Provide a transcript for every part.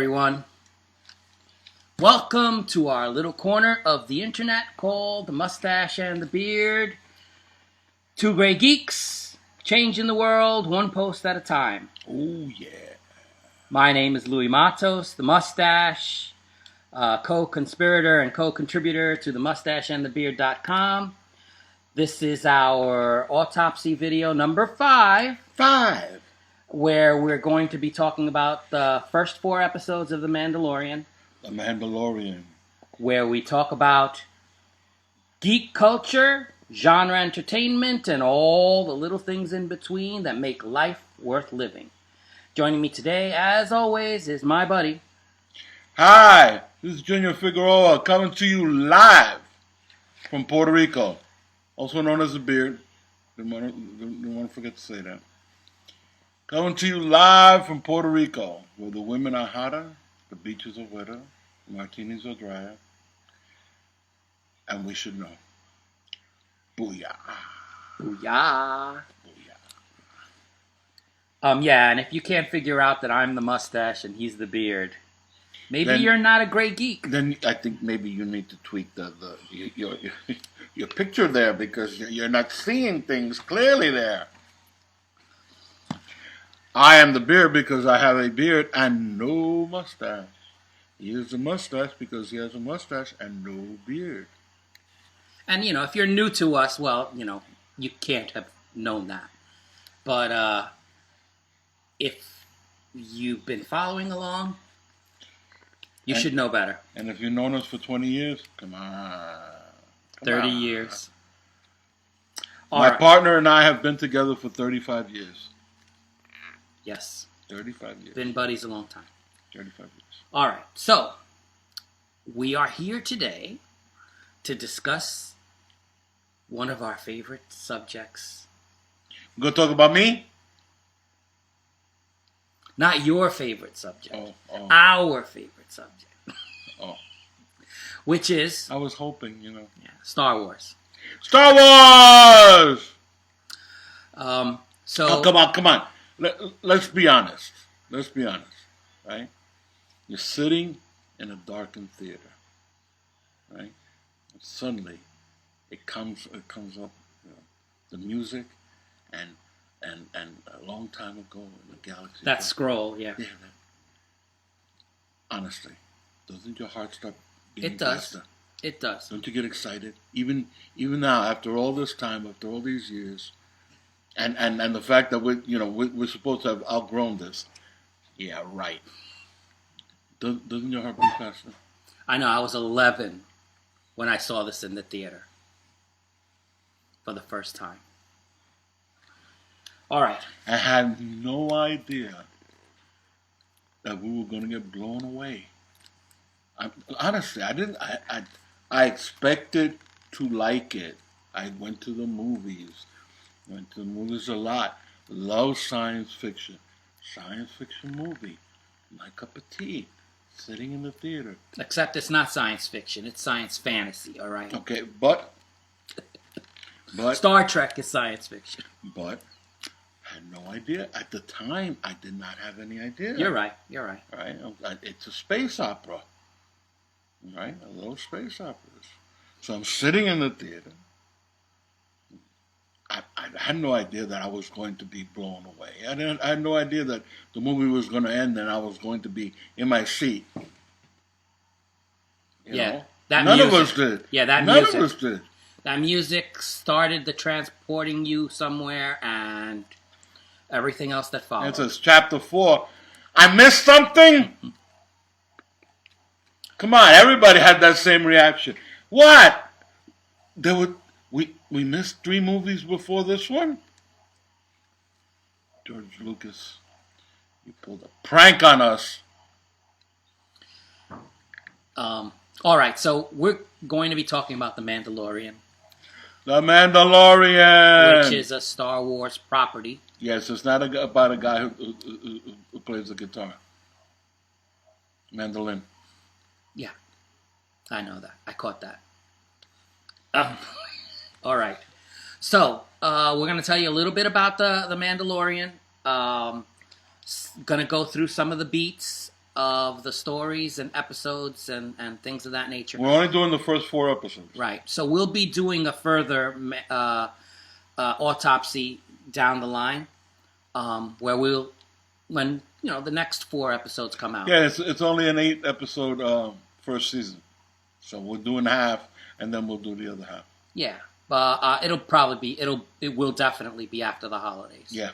everyone. Welcome to our little corner of the internet called Mustache and the Beard. Two Grey Geeks, changing the world one post at a time. Oh, yeah. My name is Louis Matos, the Mustache, co-conspirator and co-contributor to the mustacheandthebeard.com. This is our autopsy video number 5. Where we're going to be talking about the first 4 episodes of The Mandalorian. The Mandalorian. Where we talk about geek culture, genre entertainment, and all the little things in between that make life worth living. Joining me today, as always, is my buddy. Hi, this is Junior Figueroa coming to you live from Puerto Rico, also known as The Beard. Didn't want to forget to say that. Coming to you live from Puerto Rico, where the women are hotter, the beaches are wetter, the martinis are drier, and we should know. Booyah. Booyah. Yeah, and if you can't figure out that I'm the mustache and he's the beard, maybe you're not a great geek. Then I think maybe you need to tweak your picture there because you're not seeing things clearly there. I am the beard because I have a beard and no mustache. He is the mustache because he has a mustache and no beard. And, if you're new to us, well, you can't have known that. But if you've been following along, you should know better. And if you've known us for 20 years, come on. 30 years. My partner and I have been together for 35 years. Yes. 35 years. Been buddies a long time. 35 years. All right. So, we are here today to discuss one of our favorite subjects. You going to talk about me? Not your favorite subject. Oh. Our favorite subject. Oh. Which is... I was hoping, Yeah, Star Wars. Star Wars! So... Oh, come on. Let's be honest. Right? You're sitting in a darkened theater. Right? And suddenly, it comes up, the music, and a long time ago in the galaxy. That scroll, yeah. Yeah. Honestly, doesn't your heart start beating It does. faster? It does. Don't you get excited? Even now, after all this time, after all these years, and the fact that we're supposed to have outgrown this. Yeah, right. Doesn't your heart beat faster? I know. I was 11 when I saw this in the theater for the first time. All right. I had no idea that we were going to get blown away. Honestly, I didn't. I expected to like it. I went to the movies. Went to the movies a lot. Love science fiction. Science fiction movie. My cup of tea. Sitting in the theater. Except it's not science fiction. It's science fantasy, all right? Okay, but Star Trek is science fiction. But I had no idea. At the time, I did not have any idea. You're right. Right? It's a space opera. Right? A little space operas. So I'm sitting in the theater. I had no idea that I was going to be blown away. I had no idea that the movie was going to end and I was going to be in my seat. You know? None of us did. Yeah, None of us did. That music started the transporting you somewhere and everything else that followed. It says chapter 4. I missed something? Come on, everybody had that same reaction. What? We missed 3 movies before this one? George Lucas, you pulled a prank on us. All right, so we're going to be talking about The Mandalorian. The Mandalorian! Which is a Star Wars property. Yes, it's not about a guy who plays the guitar. Mandolin. Yeah, I know that. I caught that. All right. So, we're going to tell you a little bit about the Mandalorian. Going to go through some of the beats of the stories and episodes and things of that nature. We're only doing the first 4 episodes. Right. So we'll be doing a further autopsy down the line, where when the next 4 episodes come out. Yeah, it's only an 8 episode first season, so we're doing half, and then we'll do the other half. Yeah, it will definitely be after the holidays. Yeah.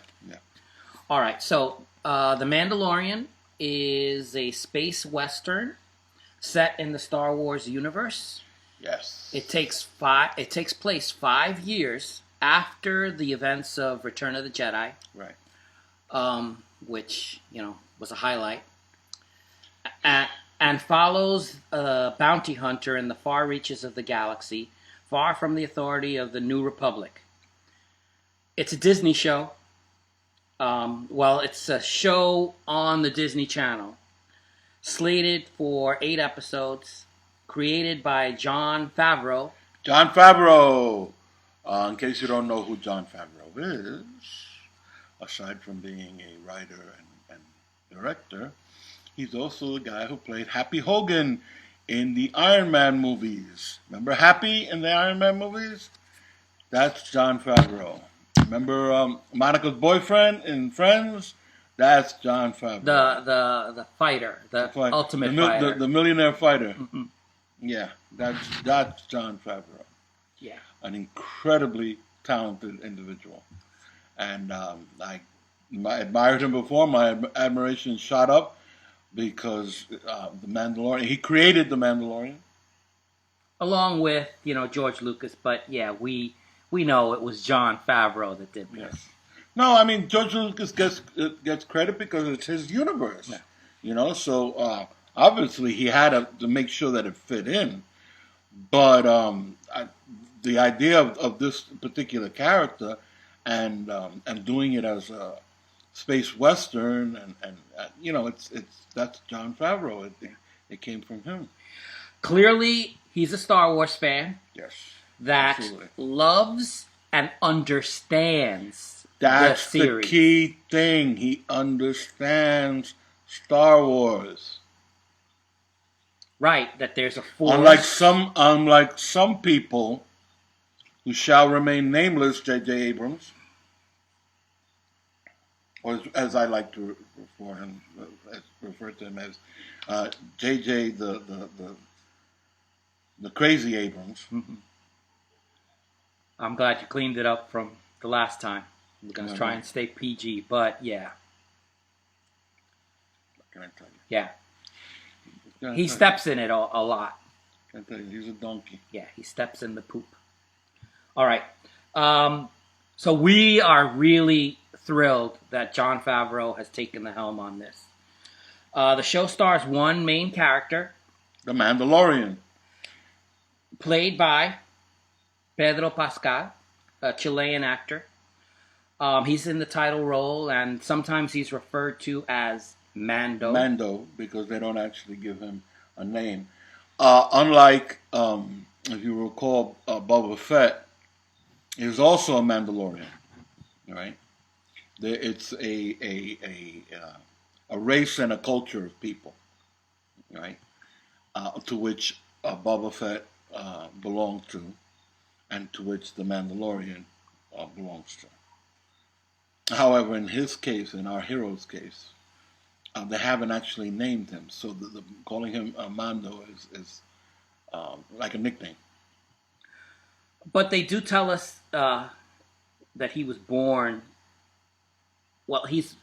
All right. So The Mandalorian is a space western set in the Star Wars universe. Yes. It takes place 5 years after the events of Return of the Jedi. Right. Which was a highlight, and follows a bounty hunter in the far reaches of the galaxy, far from the authority of the New Republic. It's a Disney show. It's a show on the Disney Channel, slated for 8 episodes, created by Jon Favreau. Jon Favreau. In case you don't know who Jon Favreau is, aside from being a writer and director, he's also the guy who played Happy Hogan in the Iron Man movies. Remember Happy in the Iron Man movies? That's Jon Favreau. Remember Monica's boyfriend in Friends? That's Jon Favreau. The fighter, the ultimate fighter. The millionaire fighter. Mm-hmm. Yeah, that's Jon Favreau. Yeah. An incredibly talented individual. And I admired him before. My admiration shot up because The Mandalorian. He created The Mandalorian, along with George Lucas. But yeah, we know it was Jon Favreau that did this. Yes. No, I mean George Lucas gets credit because it's his universe. Yeah. So obviously he had to make sure that it fit in. But the idea of this particular character and doing it as a space western and that's Jon Favreau. It came from him. Clearly, he's a Star Wars fan. Yes, that absolutely. Loves and understands that's the series. The key thing. He understands Star Wars. Right, that there's a force. Unlike some people who shall remain nameless, J.J. Abrams, or as I like to refer to him as J.J. the crazy Abrams. Mm-hmm. I'm glad you cleaned it up from the last time. We're going to try and stay PG, but yeah. What can I tell you? Yeah. He steps in it a lot. I tell you, he's a donkey. Yeah, he steps in the poop. All right. So we are really thrilled that Jon Favreau has taken the helm on this. The show stars one main character. The Mandalorian. Played by Pedro Pascal, a Chilean actor. He's in the title role, and sometimes he's referred to as Mando. Mando, because they don't actually give him a name. Unlike, if you recall, Boba Fett is also a Mandalorian, right? It's a race and a culture of people, right? To which Boba Fett belonged to, and to which the Mandalorian belongs to. However, in his case, in our hero's case, they haven't actually named him, so calling him Mando is like a nickname. But they do tell us that he was born. Well, he's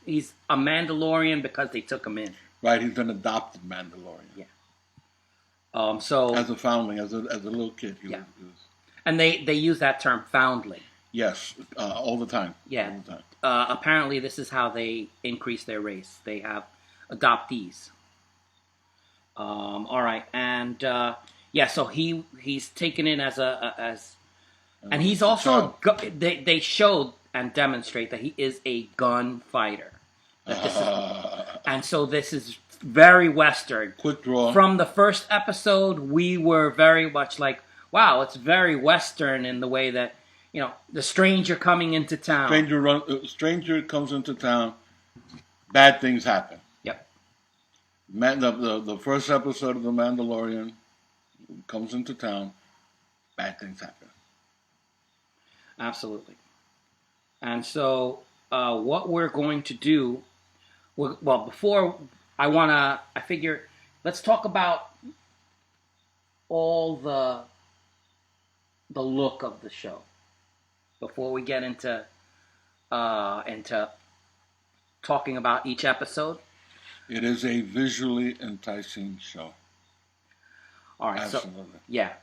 a Mandalorian because they took him in. Right, he's an adopted Mandalorian. Yeah. So as a foundling, as a little kid, he was. And they use that term, foundling. Yes, all the time. Yeah. All the time. Apparently, this is how they increase their race. They have adoptees. All right, and so he's taken in and he's also they showed and demonstrate that he is a gunfighter. And so this is very Western. Quick draw. From the first episode, we were very much like, wow, it's very Western in the way that, the stranger coming into town. Stranger comes into town, bad things happen. Yep. The first episode of The Mandalorian comes into town, bad things happen. Absolutely. And so, what we're going to do, well, before I figure, let's talk about all the look of the show before we get into talking about each episode. It is a visually enticing show. All right, Absolutely. So yeah,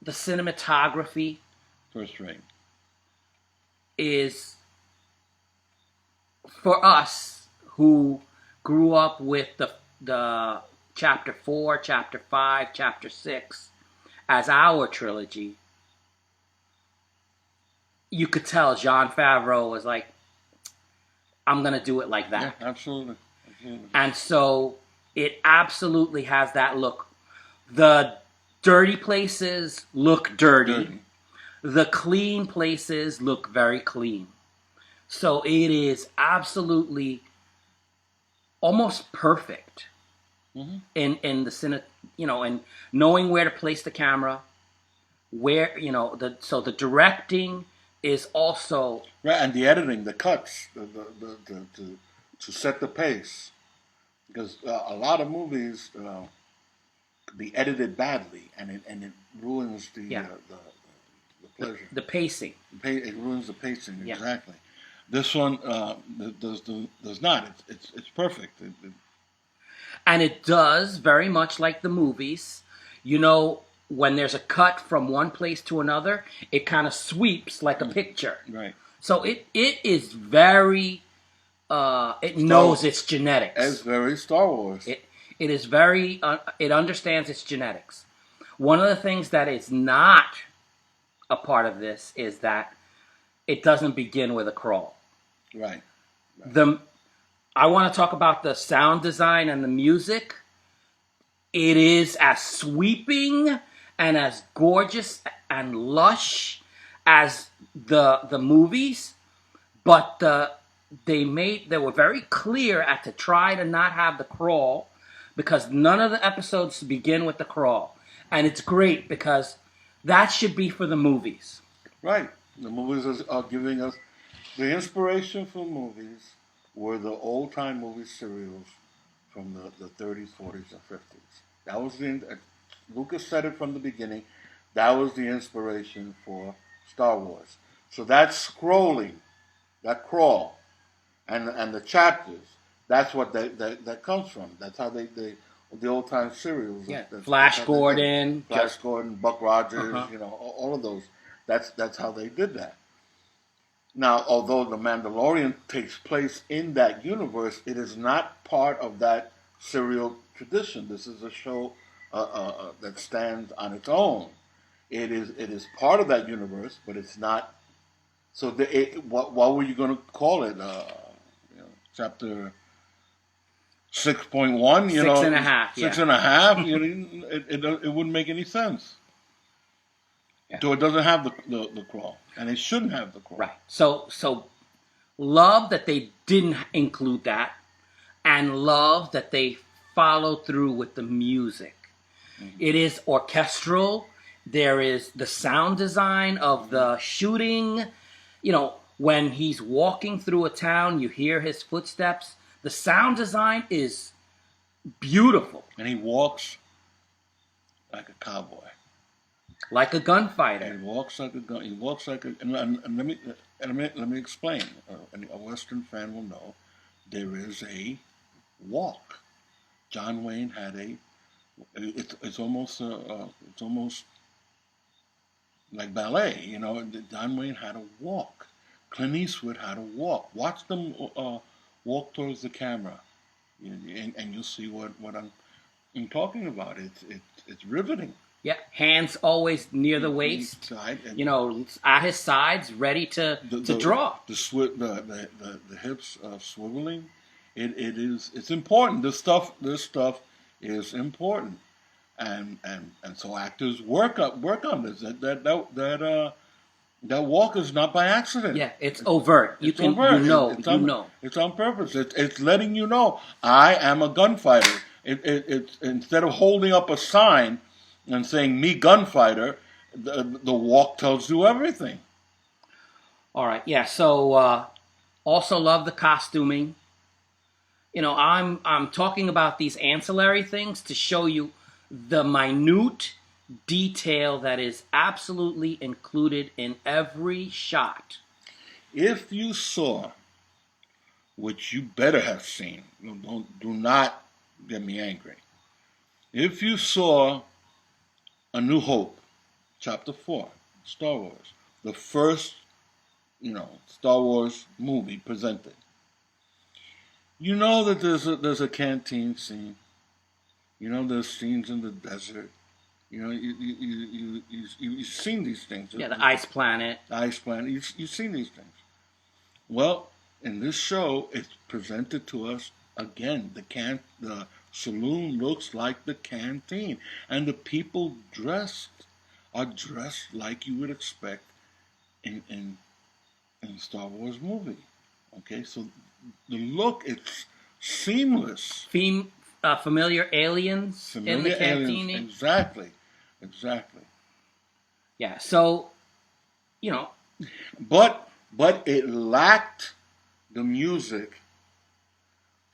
the cinematography First rate is, for us who grew up with the chapter 4, chapter 5, chapter 6 as our trilogy. You could tell Jon Favreau was like, I'm going to do it like that. Yeah, absolutely. And so it absolutely has that look. The dirty places look dirty. The clean places look very clean. So it is absolutely almost perfect in the cine, and knowing where to place the camera, where so the directing is also right, and the editing, the cuts, to set the pace, because a lot of movies could be edited badly, and it ruins the pleasure. The pacing. It ruins the pacing, Yeah. exactly. This one does not. It's perfect. And it does very much like the movies. When there's a cut from one place to another, it kind of sweeps like a picture. Right. So it is very. It knows its genetics. It's very Star Wars. It is very. It understands its genetics. One of the things that is not a part of this is that it doesn't begin with a crawl. Right. I want to talk about the sound design and the music. It is as sweeping and as gorgeous and lush as the movies, but they were very clear to try to not have the crawl, because none of the episodes begin with the crawl. And it's great because that should be for the movies. Right. The movies are giving us the inspiration for movies were the old time movie serials from the 30s, 40s, and 50s. That was Lucas said it from the beginning. That was the inspiration for Star Wars. So that scrolling, that crawl, and the chapters, that's what that comes from. That's how the old time serials. Yeah. Flash Gordon, Buck Rogers, all of those. That's how they did that. Now, although The Mandalorian takes place in that universe, it is not part of that serial tradition. This is a show that stands on its own. It is part of that universe, but it's not. So, what were you going to call it? Chapter 6.1. Six and a half. Six and a half. It wouldn't make any sense. Yeah. So it doesn't have the crawl, and it shouldn't have the crawl. Right. So love that they didn't include that, and love that they followed through with the music. Mm-hmm. It is orchestral. There is the sound design of the shooting. When he's walking through a town, you hear his footsteps. The sound design is beautiful. And he walks like a cowboy. Like a gunfighter. He walks like a gun. He walks like a. And let me explain. A Western fan will know there is a walk. John Wayne had a. It's almost like ballet. John Wayne had a walk. Clint Eastwood had a walk. Watch them walk towards the camera, and you'll see what I'm talking about. It's riveting. Yeah, hands always near the waist. Side, at his sides, ready to draw. The hips swiveling. It's important. This stuff is important, and so actors work on this. That walk is not by accident. Yeah, it's overt. It's on purpose. It's letting you know I am a gunfighter. It's instead of holding up a sign and saying "Me Gunfighter," the walk tells you everything. All right, yeah. So also love the costuming. I'm talking about these ancillary things to show you the minute detail that is absolutely included in every shot. If you saw, which you better have seen, do not get me angry. If you saw A New Hope, Chapter 4, Star Wars, the first, Star Wars movie presented, you know that there's a canteen scene. You know there's scenes in the desert. You've seen these things. Yeah, the ice planet. The ice planet. You've seen these things. Well, in this show, it's presented to us again. The saloon looks like the canteen, and the people are dressed like you would expect in Star Wars movie. Okay, so the look, it's seamless. Familiar aliens in the canteen. Exactly. Yeah, so but it lacked the music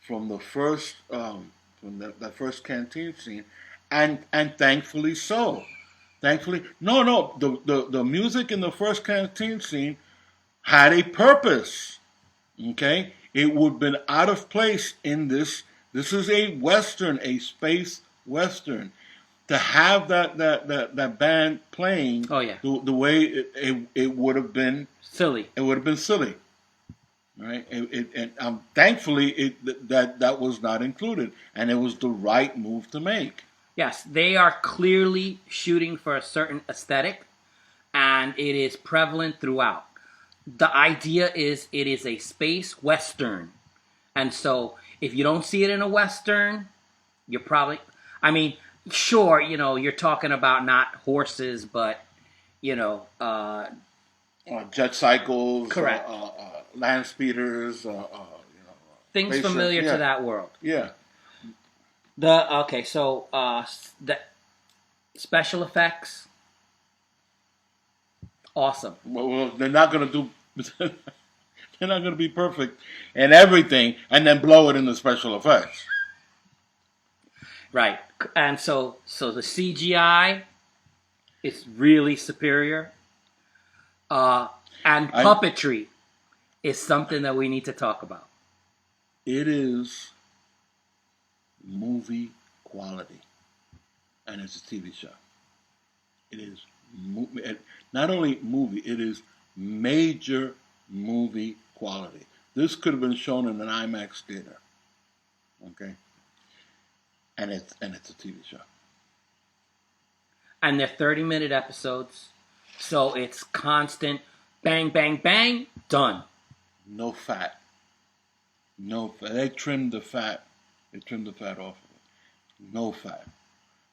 from the first that first canteen scene, and thankfully so. Thankfully, no, the music in the first canteen scene had a purpose. Okay, it would have been out of place in this. This is a western, a space western. To have that band playing, oh yeah, the way it would have been silly. It would have been silly, right? Thankfully that was not included, and it was the right move to make. Yes, they are clearly shooting for a certain aesthetic, and it is prevalent throughout. The idea is it is a space western, and so if you don't see it in a western, you're probably, I mean, sure, you're talking about not horses, but Jet cycles, correct, land speeders, things familiar to that world. Yeah. So the special effects, awesome. Well, they're not gonna do. They're not gonna be perfect in everything, and then blow it in the special effects. Right, and so the CGI is really superior, and puppetry is something that we need to talk about. It is movie quality, and it's a TV show. It is not only movie; it is major movie quality. This could have been shown in an IMAX theater. Okay. And it's a TV show. And they're 30-minute episodes, so it's constant bang, bang, bang, done. No fat. They trimmed the fat. They trimmed the fat off of it. No fat.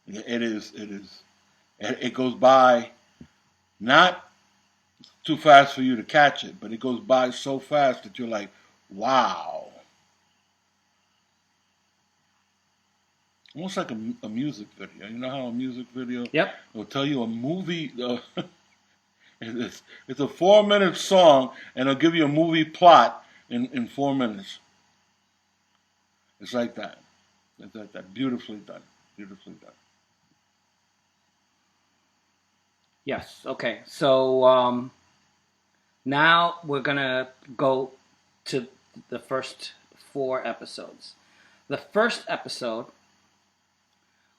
It goes by not too fast for you to catch it, but it goes by so fast that you're like, wow. Almost like a music video. You know how a music video will tell you a movie. It's a 4-minute song, and it'll give you a movie plot in 4 minutes. It's like that. It's like that. Beautifully done. Beautifully done. Yes. Okay. So now we're gonna go to the first 4 episodes. The first episode,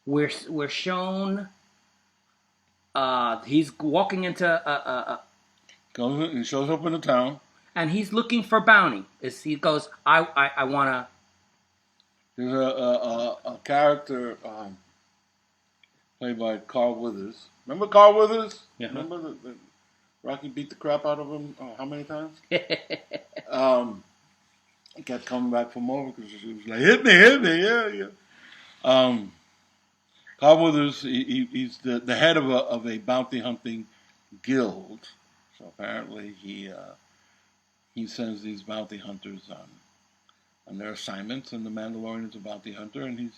we're shown. He's walking into He shows up in the town, and he's looking for bounty. He goes, I wanna. There's a character played by Carl Weathers. Remember Carl Weathers? Yeah. Remember the Rocky beat the crap out of him how many times? He kept coming back for more because he was like, hit me, yeah. Carl Weathers, he's the head of a bounty hunting guild. So apparently he sends these bounty hunters on their assignments, and the Mandalorian is a bounty hunter, and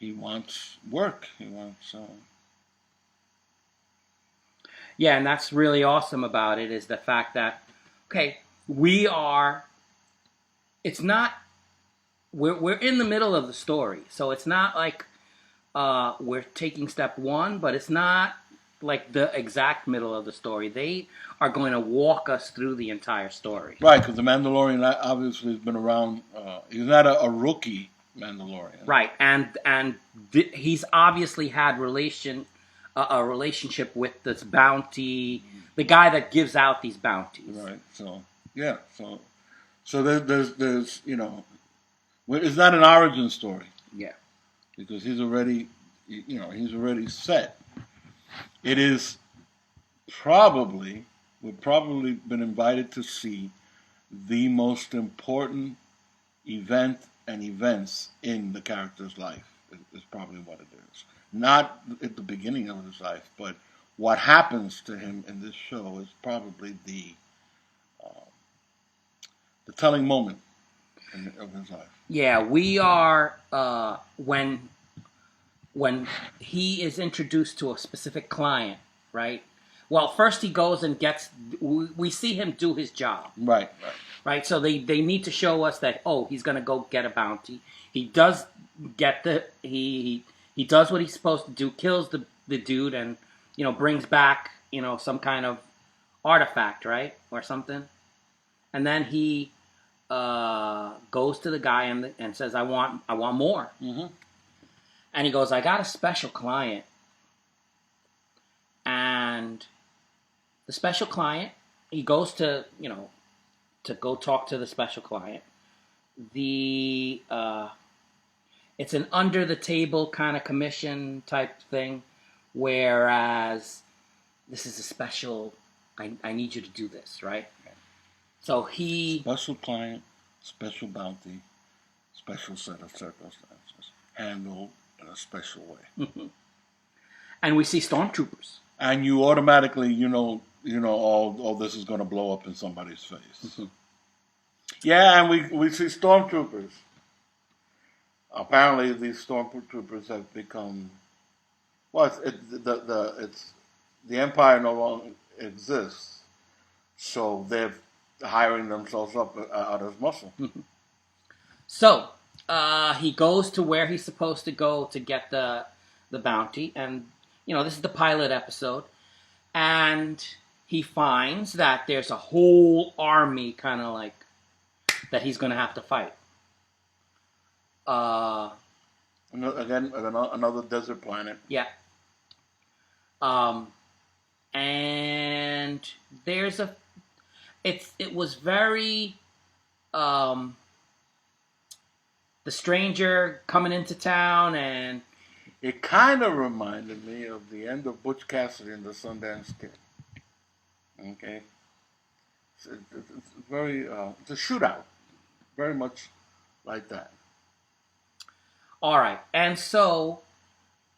he wants work. He wants. Yeah, and that's really awesome about it is the fact that, okay, we are. It's not. We're in the middle of the story, so it's not like we're taking step one, but it's not like the exact middle of the story. They are going to walk us through the entire story. Right, because the Mandalorian obviously has been around. He's not a rookie Mandalorian. Right, and he's obviously had a relationship with this bounty, the guy that gives out these bounties. Right. So yeah. So there's it's not an origin story. Yeah. Because he's already set. It is we've probably been invited to see the most important event and events in the character's life is probably what it is. Not at the beginning of his life, but what happens to him in this show is probably the telling moment of his life. Yeah, we are when he is introduced to a specific client, right? Well, first he goes and we see him do his job. Right. So they need to show us that, he's going to go get a bounty. He does get he does what he's supposed to do, kills the dude and, brings back, some kind of artifact, right? Or something. And then he goes to the guy and says, I want more. Mm-hmm. And he goes, I got a special client. And the special client, he goes to, to go talk to the special client. It's an under the table kind of commission type thing, whereas this is a special, I need you to do this, right? So special client, special bounty, special set of circumstances, handled in a special way. And we see stormtroopers. And you automatically, all this is going to blow up in somebody's face. Mm-hmm. Yeah, and we see stormtroopers. Apparently, these stormtroopers have become. Well, it's the Empire no longer exists, so they're hiring themselves up out of muscle. Mm-hmm. So he goes to where he's supposed to go to get the bounty, and this is the pilot episode, and he finds that there's a whole army kind of like that he's going to have to fight. Again, another desert planet. Yeah. And there's it was very, the stranger coming into town, and it kind of reminded me of the end of Butch Cassidy and the Sundance Kid. Okay. It's very, it's a shootout. Very much like that. All right. And so,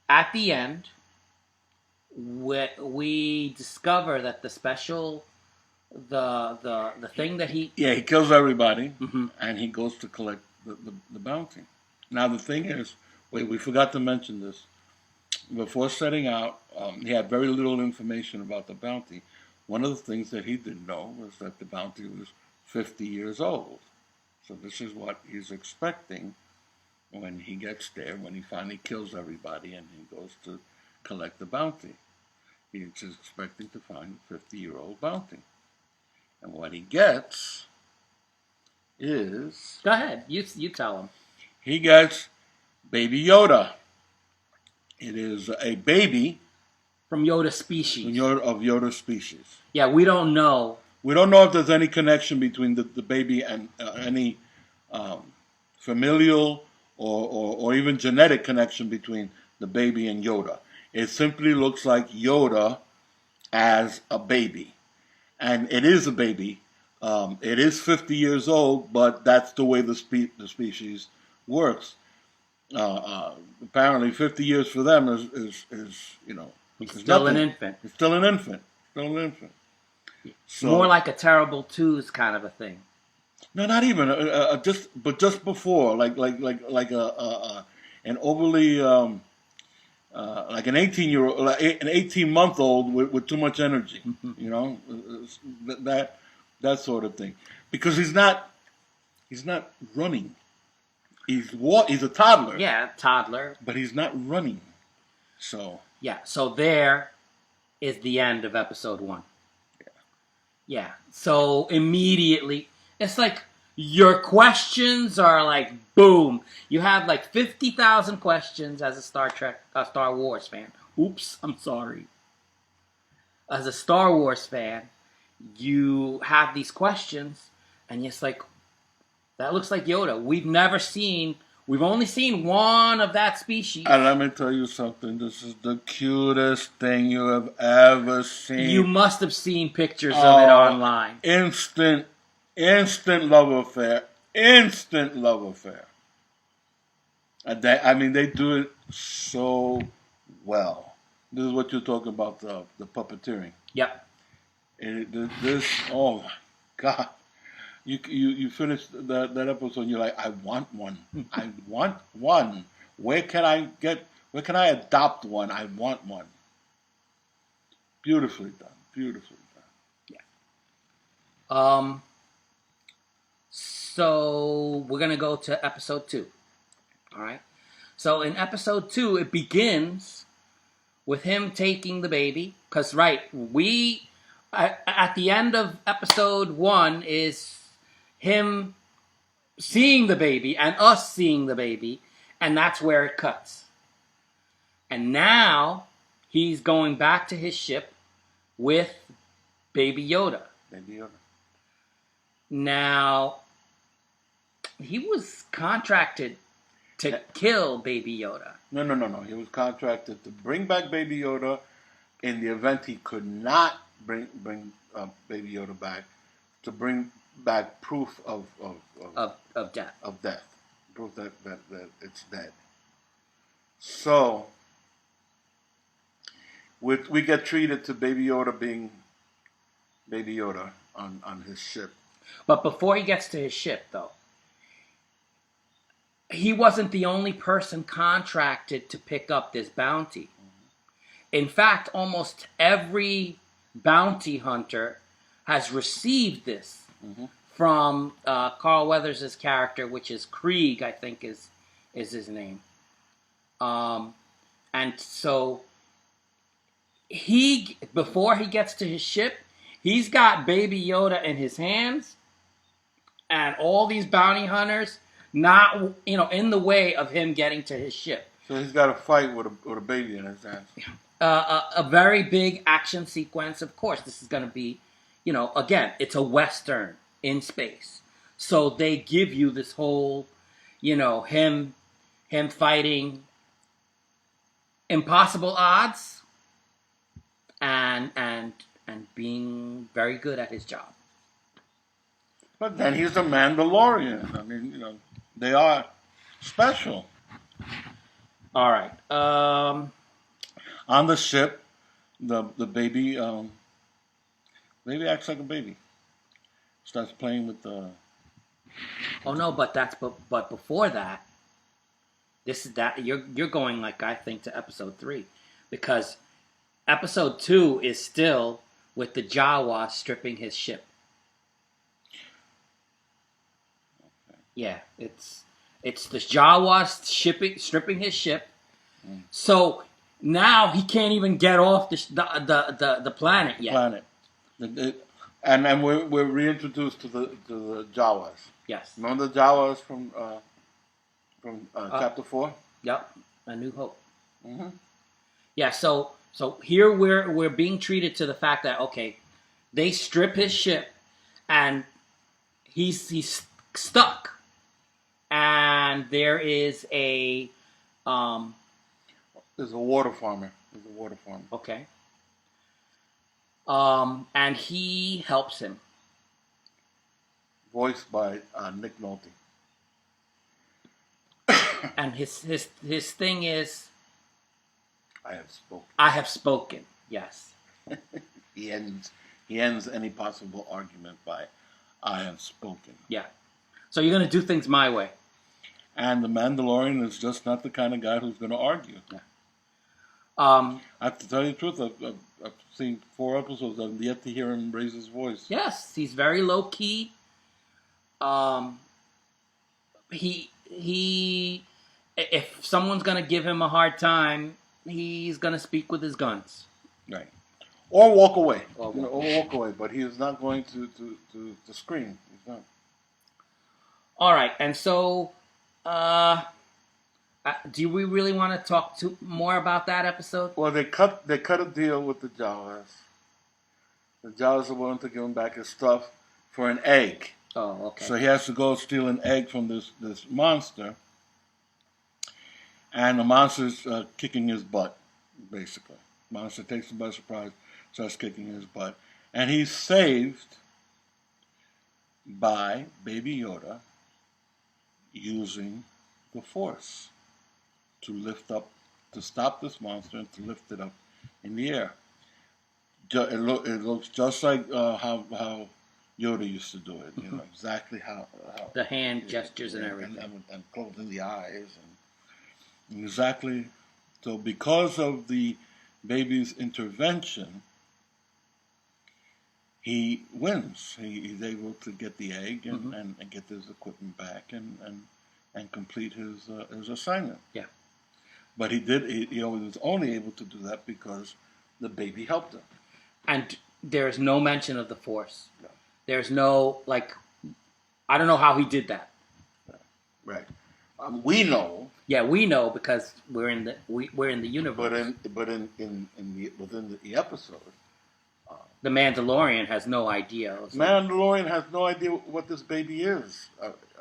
at the end, we discover that the special, the thing that he... Yeah, he kills everybody, mm-hmm. and he goes to collect the bounty. Now, the thing is, we forgot to mention this. Before setting out, he had very little information about the bounty. One of the things that he didn't know was that the bounty was 50 years old. So this is what he's expecting when he gets there, when he finally kills everybody and he goes to collect the bounty. He's expecting to find a 50-year-old bounty. And what he gets is... Go ahead. You tell him. He gets Baby Yoda. It is a baby... From Yoda species. Of Yoda species. Yeah, we don't know. We don't know if there's any connection between the baby and any familial or even genetic connection between the baby and Yoda. It simply looks like Yoda as a baby. And it is a baby. It is 50 years old, but that's the way the species works. Apparently 50 years for them is He's still an infant. It's still an infant. So, more like a terrible twos kind of a thing. No, not even. Just before, like an overly like an 18-year-old, like an 18-month-old with too much energy. You know, that sort of thing. Because he's not running. He's a toddler. Yeah, toddler. But he's not running. So yeah, so there is the end of episode 1. Yeah. So immediately, it's like your questions are like boom. You have like 50,000 questions as a Star Wars fan. Oops, I'm sorry. As a Star Wars fan, you have these questions, and it's like, that looks like Yoda. We've only seen one of that species. And let me tell you something. This is the cutest thing you have ever seen. You must have seen pictures of it online. Instant love affair. Instant love affair. They do it so well. This is what you're talking about, the puppeteering. Yep. Oh my God. You finish that episode and you're like, I want one. I want one. Where can I adopt one? I want one. Beautifully done. Beautifully done. Yeah. So we're gonna go to episode 2. All right. So in episode 2, it begins with him taking the baby. Because at the end of episode 1 is him seeing the baby and us seeing the baby, and that's where it cuts. And now he's going back to his ship with Baby Yoda. Baby Yoda. Now, he was contracted to kill Baby Yoda. No. He was contracted to bring back Baby Yoda in the event he could not bring Baby Yoda back, to bring back proof of death. Of death. Proof that it's dead. So we get treated to Baby Yoda being Baby Yoda on his ship. But before he gets to his ship, though, he wasn't the only person contracted to pick up this bounty. In fact, almost every bounty hunter has received this from Carl Weathers' character, which is Krieg, I think is his name. And so before he gets to his ship, he's got Baby Yoda in his hands, and all these bounty hunters not in the way of him getting to his ship. So he's got to fight with a baby in his hands. A very big action sequence. Of course, this is going to be, again, it's a Western in space. So they give you this whole, him fighting impossible odds and being very good at his job. But then he's a Mandalorian. I mean, they are special. All right. On the ship, the baby acts like a baby. Starts playing with the. Oh no! But before that, you're going like I think to episode 3, because episode 2 is still with the Jawa stripping his ship. Okay. Yeah, it's the Jawa stripping his ship. So now he can't even get off the planet yet. And then we're reintroduced to the Jawas. Yes. Remember the Jawas from chapter 4? Yep. A New Hope. Mm-hmm. Yeah. So here we're being treated to the fact that they strip his ship and he's stuck, and there is a There's a water farmer. Okay. And he helps him. Voiced by Nick Nolte. And his thing is, I have spoken. I have spoken. Yes. He ends any possible argument by, I have spoken. Yeah. So you're gonna do things my way. And the Mandalorian is just not the kind of guy who's going to argue. Yeah. I have to tell you the truth. I've seen 4 episodes. I've yet to hear him raise his voice. Yes, he's very low key. He if someone's gonna give him a hard time, he's gonna speak with his guns. Right. Or walk away. Or walk away. But he is not going to scream. He's not. All right, and so, do we really want to talk more about that episode? Well, they cut a deal with the Jawas. The Jawas are willing to give him back his stuff for an egg. Oh, okay. So he has to go steal an egg from this monster, and the monster's kicking his butt, basically. Monster takes him by surprise, starts kicking his butt, and he's saved by Baby Yoda using the Force to stop this monster and to lift it up in the air. It looks just like how Yoda used to do it. Exactly how the hand gestures and everything, and closing the eyes, and exactly. So because of the baby's intervention, he wins. He's able to get the egg and get his equipment back and complete his assignment. Yeah. But he was only able to do that because the baby helped him. And there's no mention of the Force. No. There's no, I don't know how he did that. Right. We know. Yeah, we know because we're in the universe. But within the episode, the Mandalorian has no idea. Mandalorian has no idea what this baby is.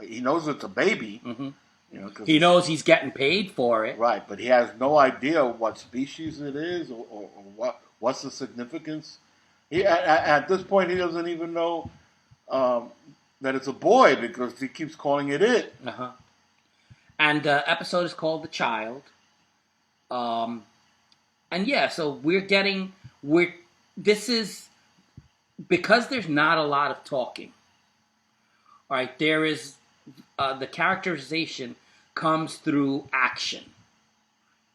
He knows it's a baby. Mm-hmm. He knows he's getting paid for it. Right, but he has no idea what species it is or what's the significance. At this point, he doesn't even know that it's a boy because he keeps calling it it. Uh-huh. And the episode is called The Child. And yeah, so this is, because there's not a lot of talking. All right, there is, the characterization comes through action.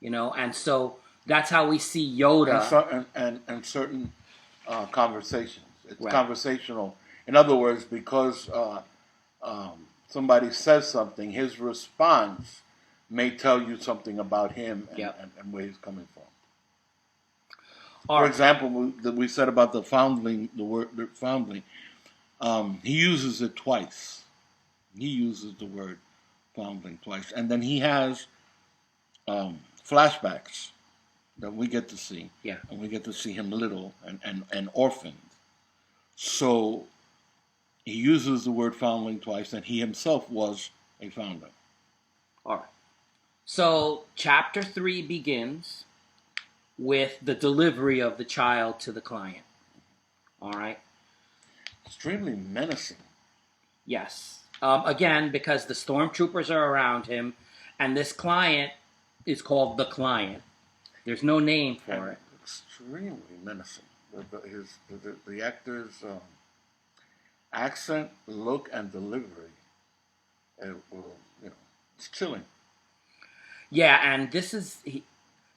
And so that's how we see Yoda. And certain conversations. It's right. Conversational. In other words, because somebody says something, his response may tell you something about him and where he's coming from. For example, we said about the foundling, the word foundling. He uses it twice. He uses the word foundling twice, and then he has flashbacks that we get to see. Yeah, and we get to see him little and orphaned. So he uses the word foundling twice, and he himself was a founder. All right. So chapter 3 begins with the delivery of the child to the client. All right. Extremely menacing. Yes. Again, because the stormtroopers are around him, and this client is called the Client. There's no name for it. Extremely menacing. The actor's accent, look, and delivery. It's chilling. Yeah, and this is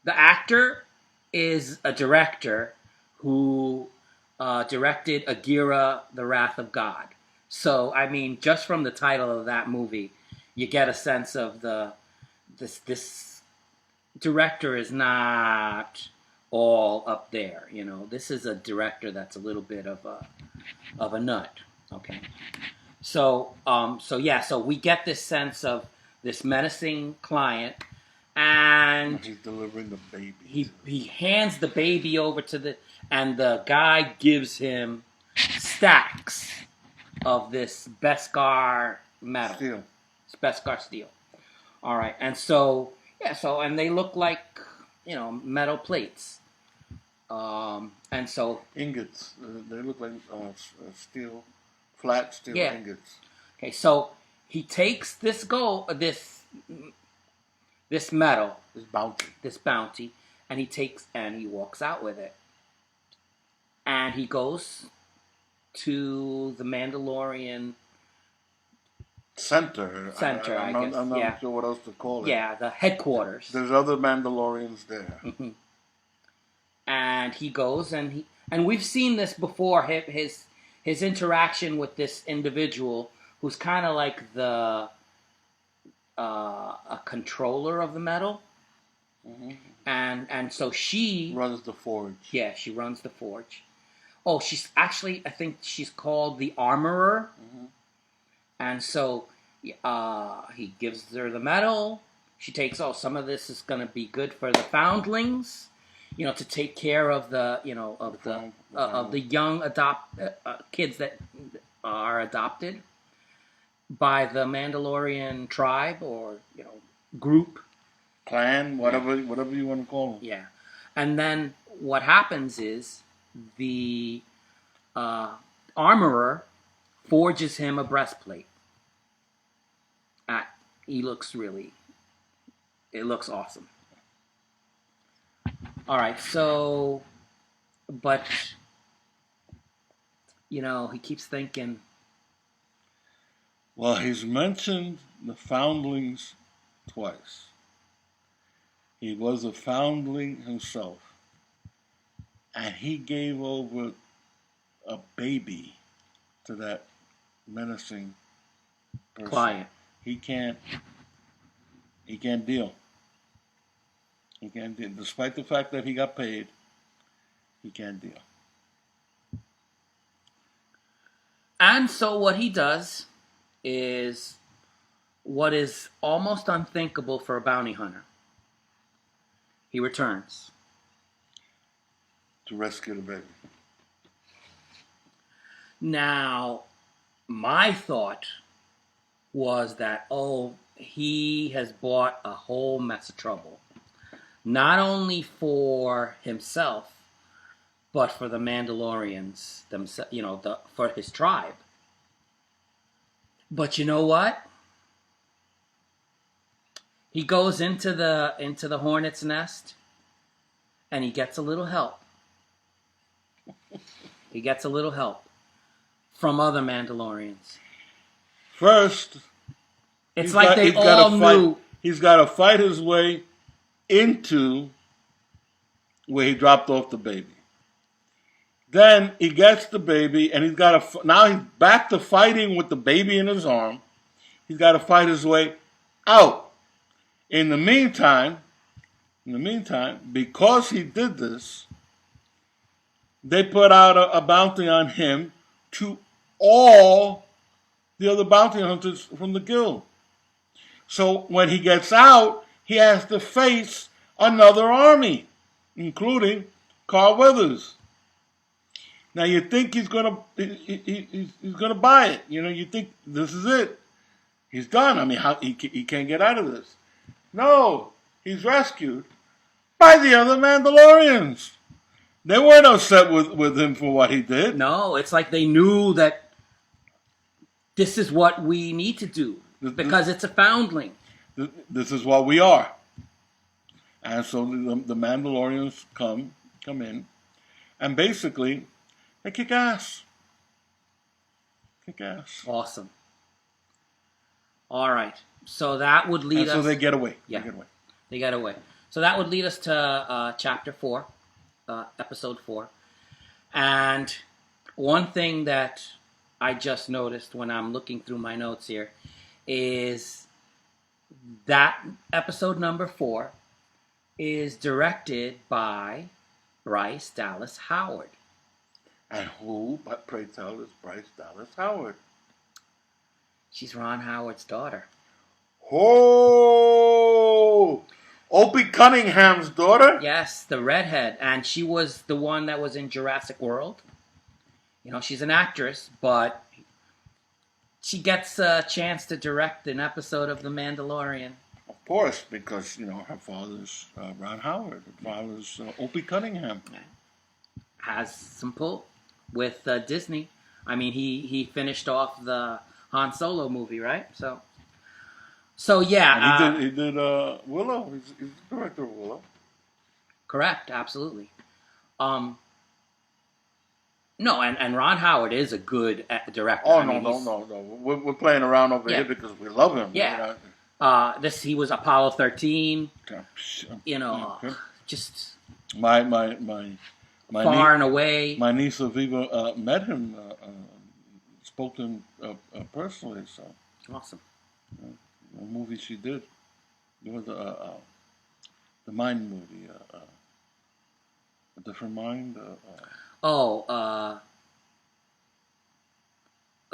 the actor is a director who directed Agira, The Wrath of God. So, I mean, just from the title of that movie, you get a sense of this director is not all up there. This is a director that's a little bit of a nut. Okay, so we get this sense of this menacing client, and he's delivering the baby. He hands the baby over and the guy gives him stacks of this Beskar metal. Steel. Beskar steel. All right. And so, and they look like, metal plates. And so. Ingots. They look like flat steel ingots. Okay. So he takes this metal. This bounty. And he walks out with it. And he goes to the Mandalorian center. I guess. I'm not Yeah. sure what else to call it. Yeah, the headquarters. There's other Mandalorians there. And he goes and we've seen this before. His interaction with this individual who's kind of like the a controller of the metal, and so she Runs the forge. Yeah, she runs the forge. Oh, she's actually, I think she's called the armorer. And so he gives her the metal. She takes, some of this is going to be good for the foundlings, to take care of the, of the young kids that are adopted by the Mandalorian tribe or, group. Clan, whatever you want to call them. Yeah. And then what happens is the armorer forges him a breastplate. It looks awesome. All right, so, but, he keeps thinking. Well, he's mentioned the foundlings twice. He was a foundling himself. And he gave over a baby to that menacing person. Client. He can't deal. He can't deal. Despite the fact that he got paid, he can't deal. And so what he does is what is almost unthinkable for a bounty hunter. He returns. To rescue the baby. Now, my thought was that, he has brought a whole mess of trouble. Not only for himself, but for the Mandalorians themselves, for his tribe. But you know what? He goes into the hornet's nest, and he gets a little help. He gets a little help from other Mandalorians. First, it's like they all knew. He's got to fight his way into where he dropped off the baby. Then he gets the baby, and now he's back to fighting with the baby in his arm. He's got to fight his way out. In the meantime, because he did this, they put out a bounty on him to all the other bounty hunters from the guild. So when he gets out, he has to face another army, including Carl Weathers. Now you think he's gonna buy it. You think this is it. He's done. I mean, he can't get out of this. No, he's rescued by the other Mandalorians. They weren't upset with him for what he did. No, it's like they knew that this is what we need to do because it's a foundling. This is what we are. And so the Mandalorians come in, and basically they kick ass. Awesome. All right. So that would lead us. So they get away. Yeah. They get away. So that would lead us to chapter 4, episode 4. And one thing that I just noticed when I'm looking through my notes here is that episode number 4 is directed by Bryce Dallas Howard. And who, but pray tell, is Bryce Dallas Howard? She's Ron Howard's daughter. Oh! Opie Cunningham's daughter? Yes, the redhead. And she was the one that was in Jurassic World. She's an actress, but she gets a chance to direct an episode of The Mandalorian. Of course, because, her father's Ron Howard. Her father's Opie Cunningham. Has some pull with Disney. I mean, he finished off the Han Solo movie, right? So yeah. And he did Willow. He's the director of Willow. Correct, absolutely. No, and Ron Howard is a good director. Oh I no, mean, no, no, no. We're playing around over here because we love him. Yeah. You know? He was Apollo 13. You know, Okay. just My far and away. My niece Aviva met him, spoke to him personally. So Awesome. a movie she did. It was the Mind movie, A Different Mind. A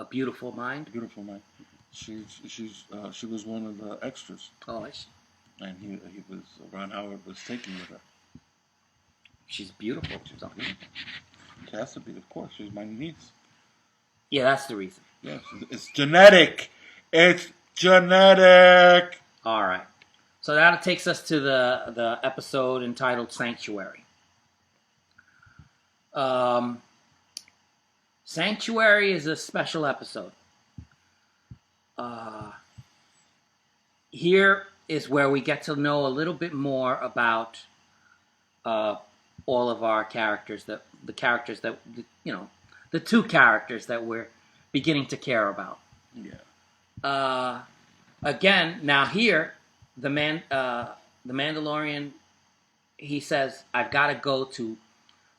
Beautiful Mind. Beautiful Mind. She was one of the extras. Oh, I see. And he was Ron Howard was taken with her. She's beautiful. She's beautiful. She has to be, of course. She's my niece. Yeah, that's the reason. Yes, it's genetic. It's genetic. All right. So that takes us to the episode entitled Sanctuary. Sanctuary is a special episode. Here is where we get to know a little bit more about all of our characters, the two characters that we're beginning to care about. Yeah. Again, now here, the Mandalorian, he says, I've got to go to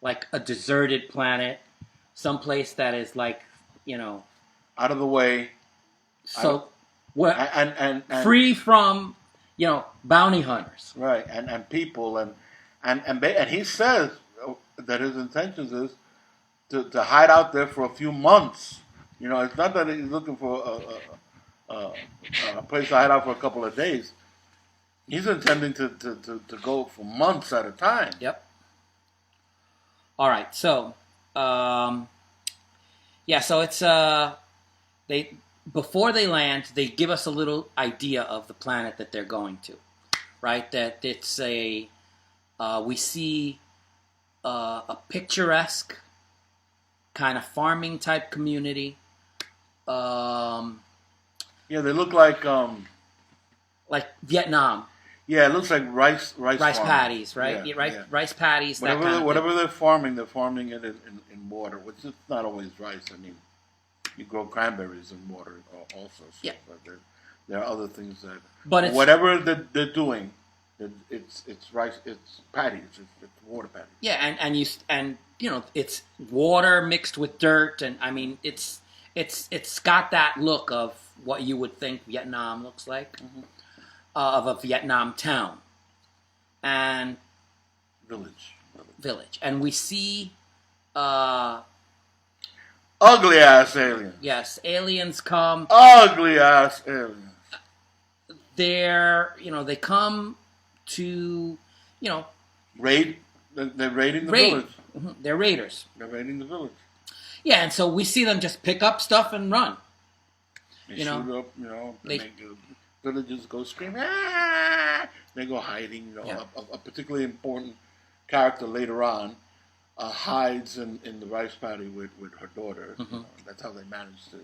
like a deserted planet, someplace that is like, out of the way. So and free from, bounty hunters. Right, and people and he says that his intentions is to hide out there for a few months. It's not that he's looking for a place to hide out for a couple of days. He's intending to go for months at a time. Yep. All right, so so it's before they land, they give us a little idea of the planet that they're going to, right? That it's we see a picturesque kind of farming type community. Yeah, they look like Vietnam. Yeah, it looks like rice paddies, right? Yeah. Rice paddies. Whatever they're farming it in water, which is not always rice. I mean, you grow cranberries in water also. So Yeah. There are other things that. But whatever they're doing, it's rice. It's paddies. It's water paddies. Yeah, and it's water mixed with dirt, and I mean it's got that look of what you would think Vietnam looks like. Mm-hmm. Of a Vietnam town and village, and we see ugly ass aliens. Yes, aliens come. Ugly ass aliens. They come to raid. They're raiding the village. Mm-hmm. They're raiders. They're raiding the village. Yeah, and so we see them just pick up stuff and run. They shoot up. They make villagers go screaming. Ah! They go hiding. A particularly important character later on hides in the rice paddy with her daughter. Mm-hmm. That's how they manage to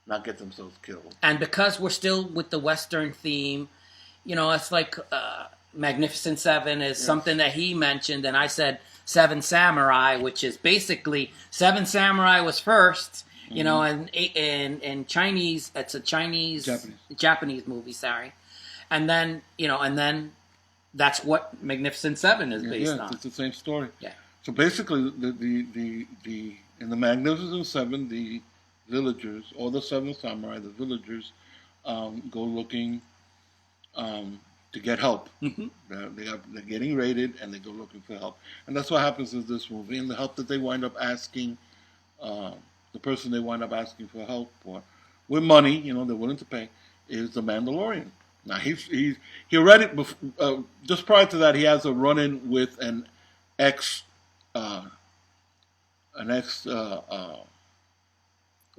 not get themselves killed. And because we're still with the Western theme, it's like Magnificent Seven is something that he mentioned, and I said Seven Samurai, which is basically Seven Samurai was first. And in Chinese, it's a Japanese movie. Sorry, and then that's what Magnificent Seven is based on. It's the same story. Yeah. So basically, the in the Magnificent Seven, the villagers or the Seven Samurai, the villagers go looking to get help. Mm-hmm. They're getting raided, and they go looking for help, and that's what happens in this movie. And the help that they wind up asking. The person they wind up asking for help for, with money, they're willing to pay, is the Mandalorian. Now he already just prior to that, he has a run-in with an ex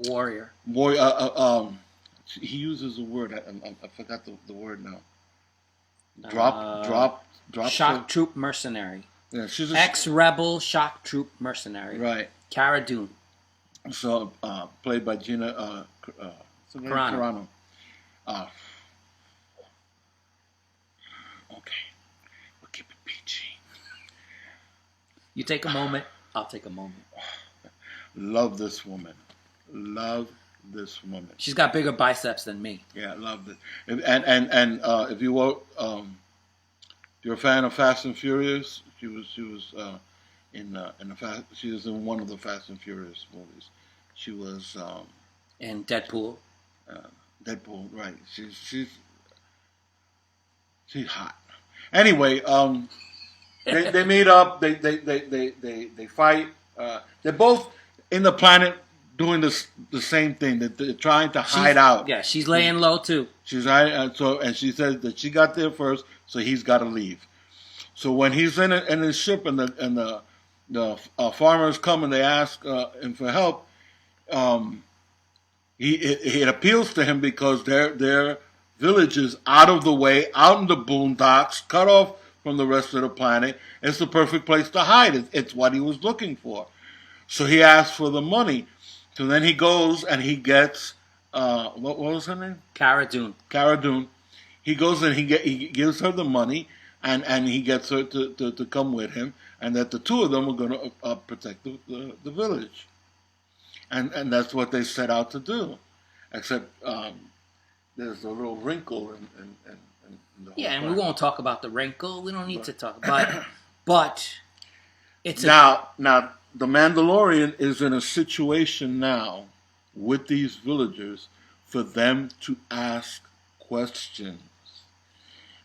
warrior. He uses a word. I forgot the word now. Drop. Shock troop mercenary. Yeah, she's ex-rebel shock troop mercenary. Right. Cara Dune. So, played by Gina Carano. Okay, we'll keep it PG. You take a moment, I'll take a moment. Love this woman. Love this woman. She's got bigger biceps than me. Yeah, love it. And if you were you're a fan of Fast and Furious, she was she was in one of the Fast and Furious movies. She was And Deadpool. Deadpool, right? She's hot. Anyway, they meet up. They fight. They're both in the planet doing the same thing. They're trying to hide out. Yeah, she's laying low too. She's and she says that she got there first, so he's got to leave. So when he's in his ship and the farmers come and they ask him for help, it appeals to him because their village is out of the way, out in the boondocks, cut off from the rest of the planet. It's the perfect place to hide. It's what he was looking for. So he asks for the money. So then he goes and he gets what was her name? Cara Dune. Cara Dune. He goes and he gives her the money and he gets her to come with him, and that the two of them are going to protect the village. And that's what they set out to do. Except there's a little wrinkle in the whole Yeah, and plan. we won't talk about the wrinkle. We don't need to talk about it. But it's Now the Mandalorian is in a situation now with these villagers for them to ask questions.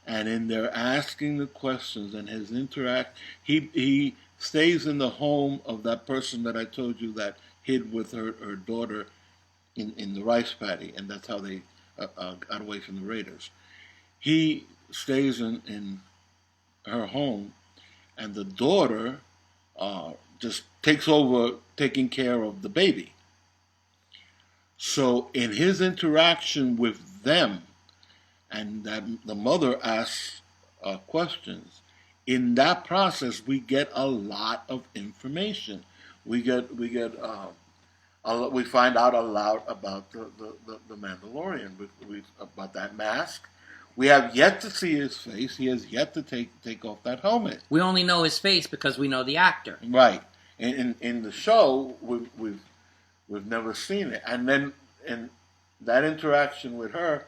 And in their asking the questions and his he stays in the home of that person that I told you that hid with her daughter in the rice paddy, and that's how they got away from the raiders. He stays in her home, and the daughter just takes over taking care of the baby. So in his interaction with them, and that the mother asks questions, in that process we get a lot of information. We find out a lot about the Mandalorian, about that mask. We have yet to see his face. He has yet to take off that helmet. we only know his face because we know the actor. Right. In the show, we've never seen it. And then in that interaction with her,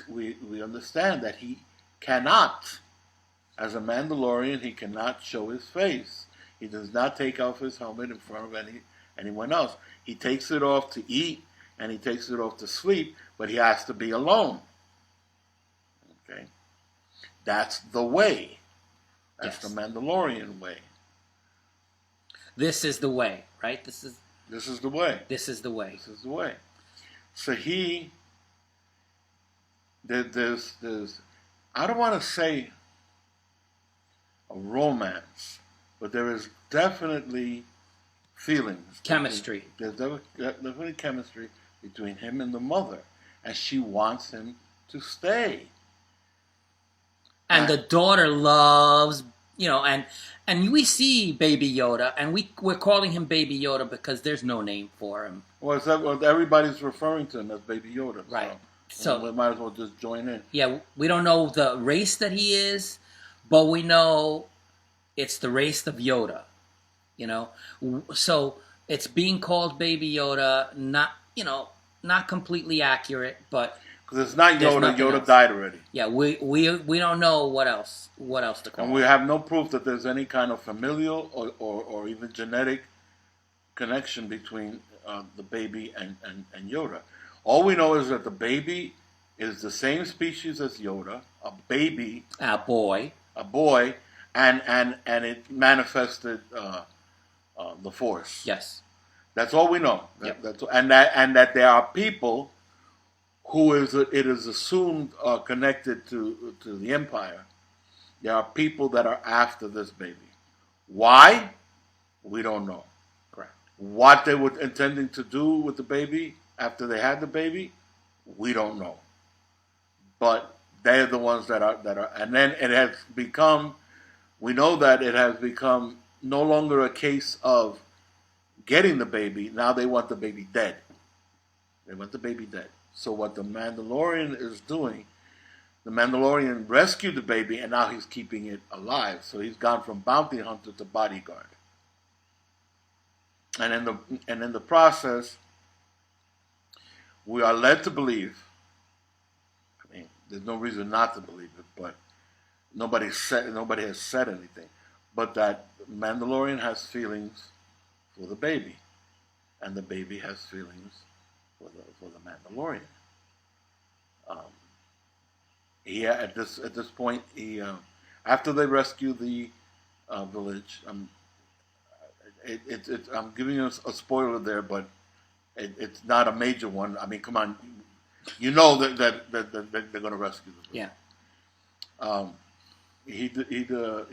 we understand that he cannot, as a Mandalorian, he cannot show his face. He does not take off his helmet in front of anyone else. He takes it off to eat and he takes it off to sleep, but he has to be alone. Okay? That's the way. That's Yes. the Mandalorian way. This is the way, right? This is the way. this is the way. This is the way. So there's I don't want to say a romance, but there is definitely feelings. Chemistry. There's definitely chemistry between him and the mother, and she wants him to stay. And the daughter loves, and we see Baby Yoda, and we're calling him Baby Yoda because there's no name for him. Well, everybody's referring to him as Baby Yoda. Right. So we might as well just join in. Yeah, we don't know the race that he is, but we know it's the race of Yoda. So it's being called Baby Yoda, not completely accurate, but because it's not there's Yoda. nothing Yoda else. died already. Yeah, we don't know what else to call And him. we have no proof that there's any kind of familial or even genetic connection between the baby and Yoda. All we know is that the baby is the same species as Yoda, a baby, A boy. and it manifested the Force. Yes. That's all we know. Yep. And that there are people who it is assumed are connected to the Empire. There are people that are after this baby. Why? We don't know. Correct. What they were intending to do with the baby after they had the baby, we don't know. But they're the ones that are, and then it has become, we know that it has become no longer a case of getting the baby. Now they want the baby dead. They want the baby dead. So what the Mandalorian is doing, the Mandalorian rescued the baby and now he's keeping it alive. So he's gone from bounty hunter to bodyguard. and in the process, we are led to believe. I mean, there's no reason not to believe it, but nobody has said anything, but that Mandalorian has feelings for the baby, and the baby has feelings for the Mandalorian. Um, at this point, after they rescue the village, I'm giving you a spoiler there, but it's not a major one. I mean, come on, you know that they're going to rescue the village. Yeah. He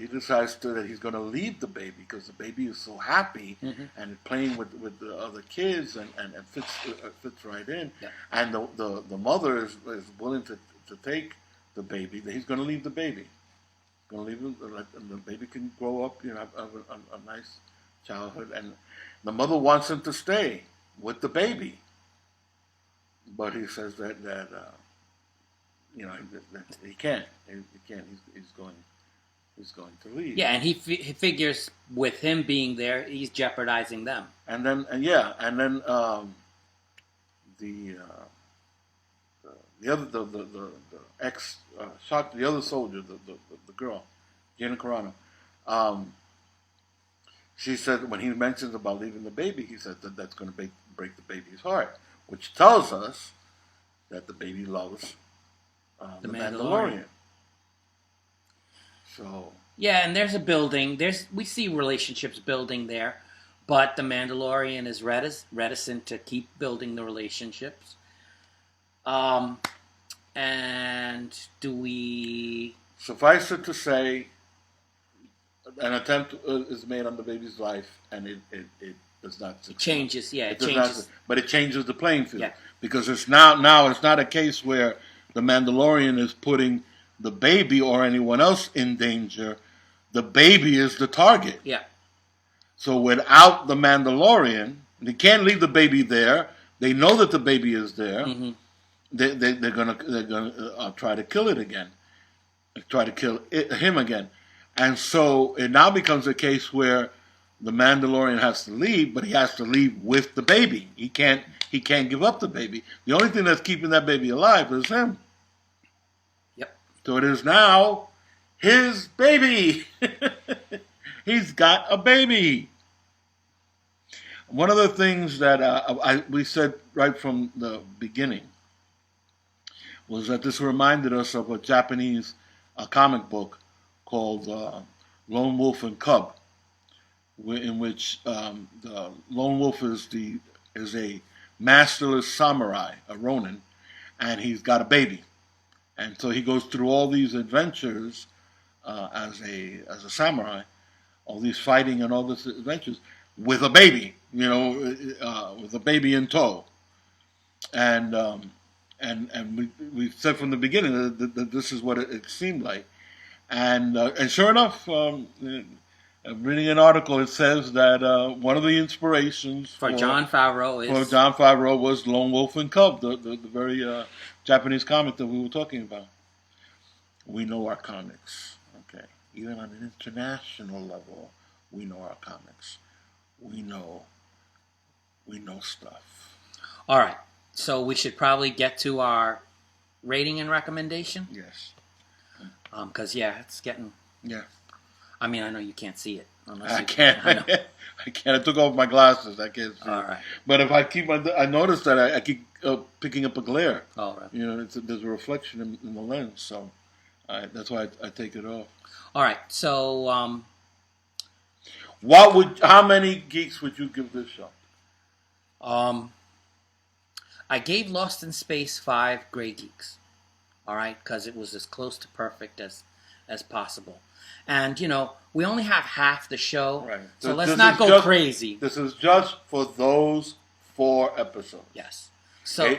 decides that he's going to leave the baby because the baby is so happy and playing with the other kids and fits right in. Yeah. And the mother is willing to take the baby. He's going to leave the baby. Going to leave him, and the baby can grow up, have a nice childhood. And the mother wants him to stay with the baby, but he says that he can't. He can't. He's going to leave. Yeah, and he figures with him being there, he's jeopardizing them. And then the ex shot the other soldier, the girl, Gina Carano. She said when he mentions about leaving the baby, he said that that's going to break the baby's heart, which tells us that the baby loves the Mandalorian. So yeah, and there's a building. We see relationships building there, but the Mandalorian is reticent to keep building the relationships. And do we? Suffice it to say, an attempt is made on the baby's life, and it does not succeed. It changes. Yeah, it changes. But it changes the playing field. Yeah. Because it's now it's not a case where the Mandalorian is putting the baby or anyone else in danger. The baby is the target. Yeah. So without the Mandalorian, they can't leave the baby there. They know that the baby is there. Mm-hmm. They're gonna try to kill it again, try to kill him again, and so it now becomes a case where the Mandalorian has to leave, but he has to leave with the baby. He can't give up the baby. The only thing that's keeping that baby alive is him. Yep. So it is now his baby. He's got a baby. One of the things that we said right from the beginning was that this reminded us of a Japanese comic book called Lone Wolf and Cub, in which the lone wolf is a masterless samurai, a ronin, and he's got a baby, and so he goes through all these adventures as a samurai, all these fighting and all these adventures with a baby, with a baby in tow, and we said from the beginning that this is what it seemed like, and sure enough, reading an article, it says that one of the inspirations for Jon Favreau was Lone Wolf and Cub, the very Japanese comic that we were talking about. We know our comics, okay? Even on an international level, we know our comics. We know stuff. All right. So we should probably get to our rating and recommendation. Yes. Because it's getting. Yeah. I mean, I know you can't see it. I can't. I can't. I took off my glasses. I can't see. All right. But if I noticed that I keep picking up a glare. All right. There's a reflection in the lens, so that's why I take it off. All right. So, how many geeks would you give this show? I gave Lost in Space 5 Grey Geeks. All right, because it was as close to perfect as possible. And, we only have half the show, right. So let's not go crazy. This is just for those 4 episodes. Yes. So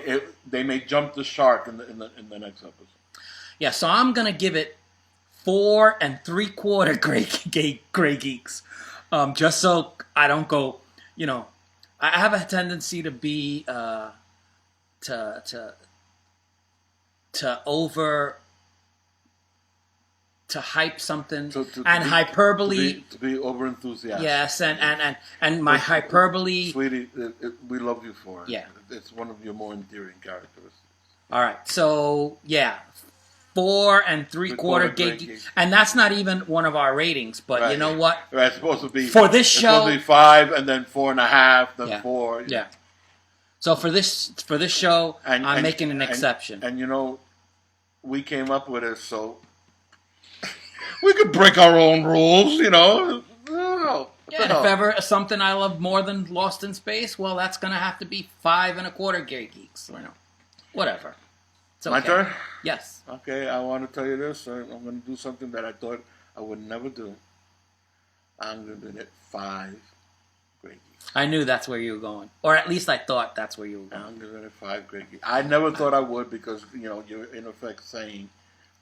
they may jump the shark in the next episode. Yeah, so I'm going to give it 4 3/4 Grey Geeks. Just so I don't go, I have a tendency to be, to over to hype something To and be, hyperbole. to be over enthusiastic. Yes, and my hyperbole. Sweetie, we love you for it. Yeah. It's one of your more endearing characteristics. All right, so yeah, 4 3/4 Great gig, geeks. and that's not even one of our ratings. But Right. you know what? Right, it's supposed to be For this it's show, supposed to be 5, and then 4.5, then Yeah. 4. Yeah. So for this show, I'm making an exception. And you know, we came up with it so we could break our own rules. You know. Yeah, if ever something I love more than Lost in Space, well, that's gonna have to be 5 1/4 Grey Geeks. You know, whatever. It's okay. My turn. Yes. Okay, I want to tell you this. I'm going to do something that I thought I would never do. I'm going to give it 5 Grey Geeks. I knew that's where you were going, or at least I thought that's where you were going. I'm giving it 5 Grey Geeks. I never thought I would because you're in effect saying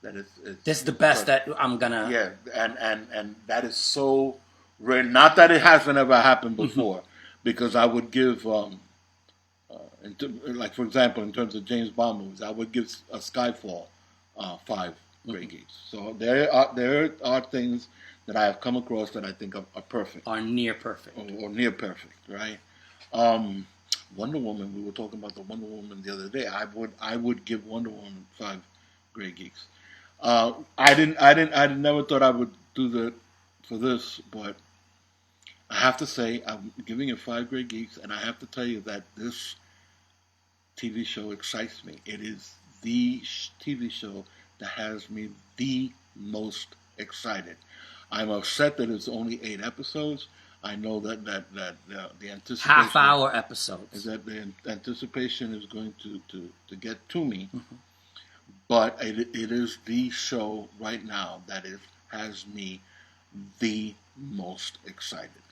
that it's this is the best that I'm gonna. Yeah, and that is so rare. Not that it hasn't ever happened before, because I would give like for example, in terms of James Bond movies, I would give a Skyfall 5 Grey Geeks. So there are things that I have come across that I think are perfect, Are near perfect, or near perfect, right? Wonder Woman. We were talking about the Wonder Woman the other day. I would give Wonder Woman 5 Grey Geeks. I never thought I would do that for this, but I have to say I'm giving it 5 Grey Geeks, and I have to tell you that this TV show excites me. It is the TV show that has me the most excited. I'm upset that it's only 8 episodes. I know that the anticipation half-hour episodes is that the anticipation is going to get to me. Mm-hmm. But it is the show right now that has me the most excited.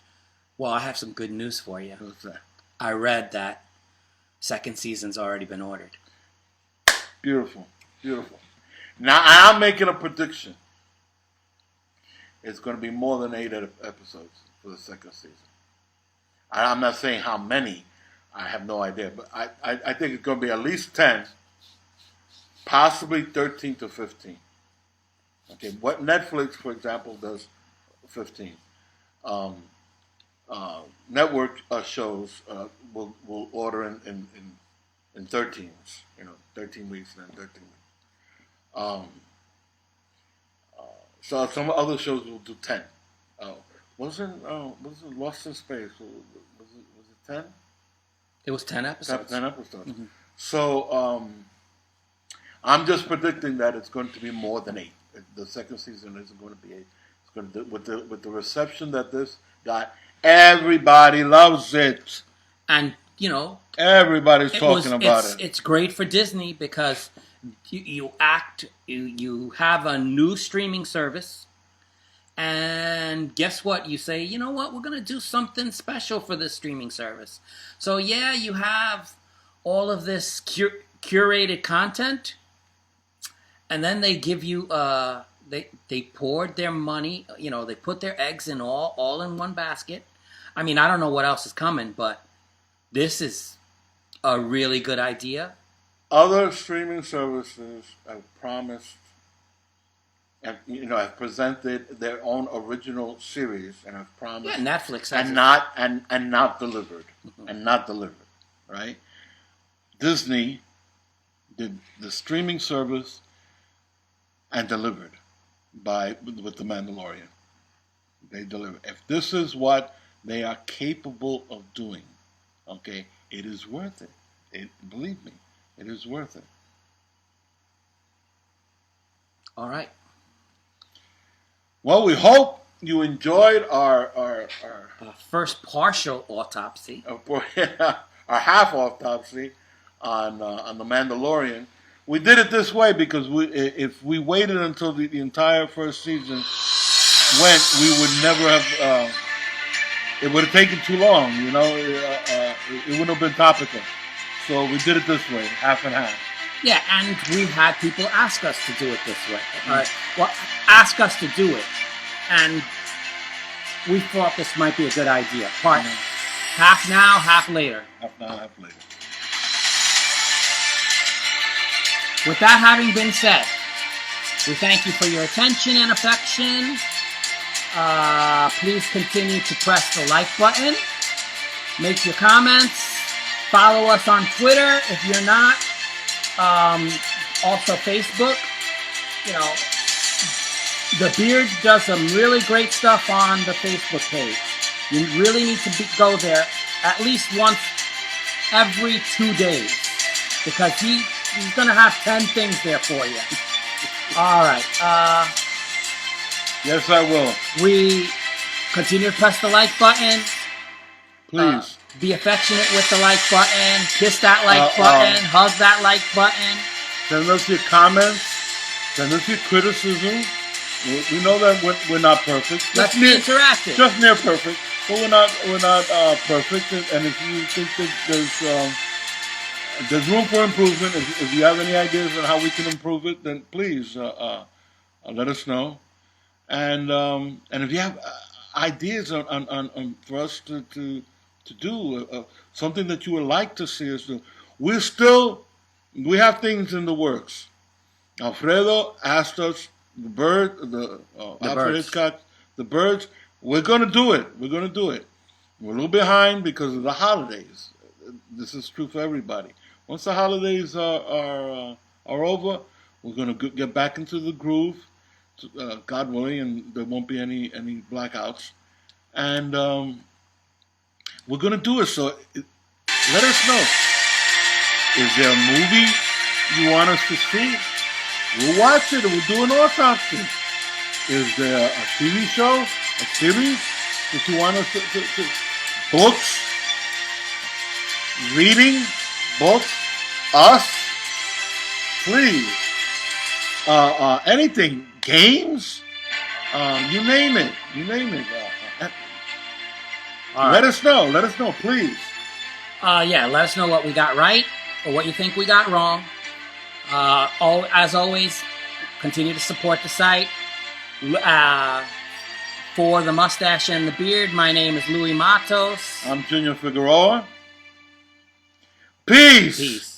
Well, I have some good news for you. What's that? I read that second season's already been ordered. Beautiful. Beautiful. Now, I'm making a prediction. It's going to be more than 8 episodes for the second season. I'm not saying how many. I have no idea. But I think it's going to be at least 10. Possibly 13 to 15. Okay, what Netflix, for example, does 15. Network shows will order in 13s. 13 weeks and then 13 weeks. So some other shows will do 10. Wasn't Lost in Space? Was it 10? It was 10 episodes. 10 episodes. Mm-hmm. So I'm just predicting that it's going to be more than 8. The second season isn't going to be 8. It's going to with the reception that this got. Everybody loves it, and everybody's talking about it. It's great for Disney because you have a new streaming service, and guess what? You say, you know what? We're going to do something special for this streaming service. So yeah, you have all of this curated content. And then they give you, they poured their money, they put their eggs in all in one basket. I mean, I don't know what else is coming, but this is a really good idea. Other streaming services have promised, have presented their own original series and have promised. Yeah, Netflix has and not delivered, right? Disney did the streaming service and delivered with the Mandalorian. They delivered. If this is what they are capable of doing, okay, it is worth it. Believe me, it is worth it. All right. Well, we hope you enjoyed our first partial autopsy, our half autopsy on the Mandalorian. We did it this way because if we waited until the entire first season went, we would never have. It would have taken too long, it wouldn't have been topical. So we did it this way, half and half. Yeah, and we had people ask us to do it this way. Well, ask us to do it, and we thought this might be a good idea. Part half now, half later. Half now, half later. With that having been said, We thank you for your attention and affection. Please continue to press the like button. Make your comments. Follow us on Twitter if you're not. Also Facebook. You know, The Beard does some really great stuff on the Facebook page. You really need to go there at least once every 2 days, because he's going to have 10 things there for you. All right. Yes, I will. We continue to press the like button. Please. Be affectionate with the like button. Kiss that like button. Hug that like button. Send us your comments. Send us your criticism. We know that we're not perfect. Let's be interactive. Just near perfect, but we're not perfect. And if you think that there's room for improvement, if you have any ideas on how we can improve it, then please let us know. And if you have ideas on for us to do something that you would like to see us do, we have things in the works. Alfredo asked us. The birds. We're gonna do it. We're a little behind because of the holidays. This is true for everybody. Once the holidays are over, we're gonna get back into the groove, God willing, and there won't be any blackouts. And we're gonna do it. So let us know. Is there a movie you want us to see? We'll watch it and we'll do an autopsy. Is there a TV show, a series that you want us to books, reading, books, us, please, anything, games, you name it, Let us know, please. Let us know what we got right or what you think we got wrong. As always, continue to support the site. For the Mustache and the Beard, my name is Louis Matos. I'm Junior Figueroa. Peace.